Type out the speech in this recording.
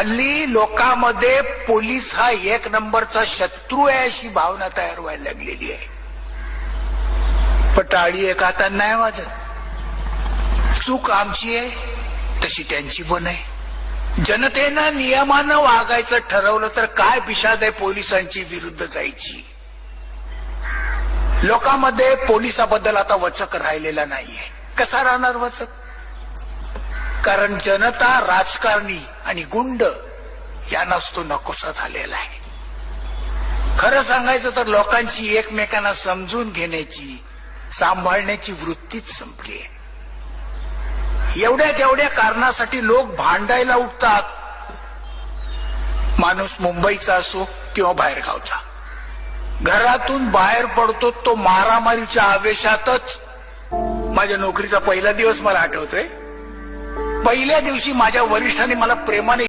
हल्ली लोकांमध्ये पोलीस हा एक नंबरचा शत्रू आहे अशी भावना तयार व्हायला लागलेली आहे. पण टाळी एक हाताने नाही वाजत. चूक आमची आहे तशी त्यांची पण आहे. जनतेनं नियमानं वागायचं ठरवलं तर काय बिशाद आहे पोलिसांची विरुद्ध जायची. लोकांमध्ये पोलिसाबद्दल आता वचक राहिलेला नाहीये. कसा राहणार वचक? कारण जनता, राजकारणी आणि गुंड यांनाच तो नकोसा झालेला आहे. खरं सांगायचं तर लोकांची एकमेकांना समजून घेण्याची, सांभाळण्याची वृत्तीच संपली आहे. एवढ्या तेवढ्या कारणासाठी लोक भांडायला उठतात. माणूस मुंबईचा असो किंवा बाहेरगावचा, घरातून बाहेर पडतो तो मारामारीच्या आवेशातच. माझ्या नोकरीचा पहिला दिवस मला आठवतोय. पहिल्या दिवशी माझ्या वरिष्ठांनी मला प्रेमाने